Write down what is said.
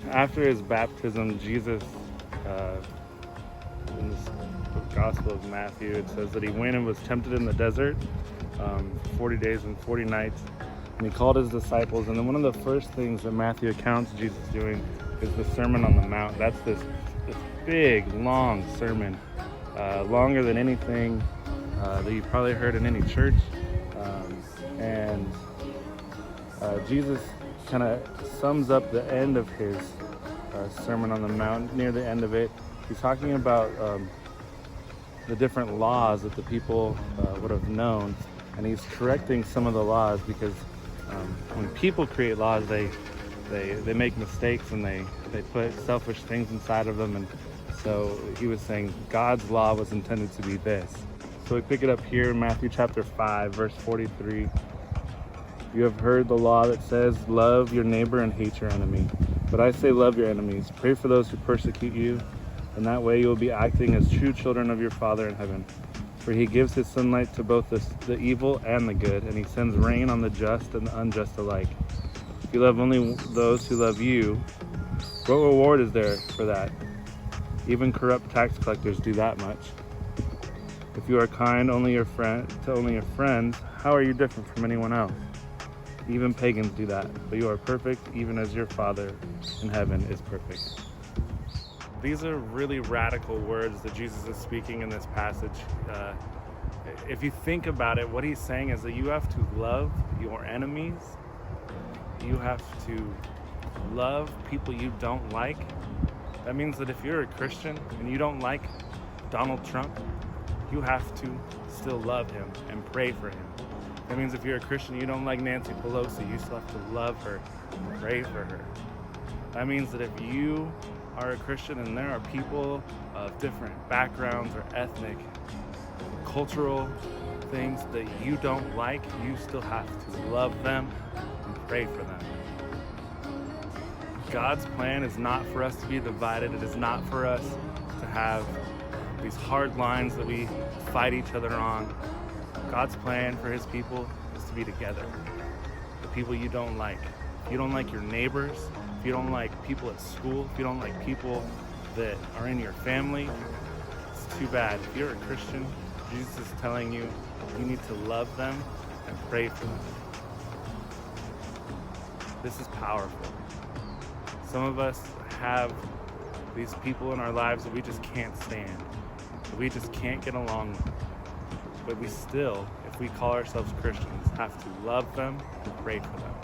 after his baptism, Jesus, uh, in this Gospel of Matthew, it says that he went and was tempted in the desert 40 days and 40 nights. And he called his disciples. And then one of the first things that Matthew accounts Jesus doing is the Sermon on the Mount. That's this big, long sermon, longer than anything that you probably heard in any church. And Jesus kind of sums up the end of his Sermon on the Mount. Near the end of it, he's talking about the different laws that the people would have known, and he's correcting some of the laws because when people create laws, they make mistakes and they put selfish things inside of them. And so he was saying God's law was intended to be this. So we pick it up here in Matthew chapter 5, verse 43. You have heard the law that says, love your neighbor and hate your enemy. But I say, love your enemies. Pray for those who persecute you. And that way you will be acting as true children of your Father in heaven. For he gives his sunlight to both the evil and the good, and he sends rain on the just and the unjust alike. If you love only those who love you, what reward is there for that? Even corrupt tax collectors do that much. If you are kind to only your friends, how are you different from anyone else? Even pagans do that, but you are perfect, even as your Father in heaven is perfect. These are really radical words that Jesus is speaking in this passage. If you think about it, what he's saying is that you have to love your enemies. You have to love people you don't like. That means that if you're a Christian and you don't like Donald Trump, you have to still love him and pray for him. That means if you're a Christian, you don't like Nancy Pelosi, you still have to love her and pray for her. That means that if you are a Christian and there are people of different backgrounds or ethnic, cultural things that you don't like, you still have to love them and pray for them. God's plan is not for us to be divided. It is not for us to have these hard lines that we fight each other on. God's plan for his people is to be together. The people you don't like. If you don't like your neighbors, if you don't like people at school, if you don't like people that are in your family, it's too bad. If you're a Christian, Jesus is telling you you need to love them and pray for them. This is powerful. Some of us have these people in our lives that we just can't stand, that we just can't get along with. But we still, if we call ourselves Christians, have to love them and pray for them.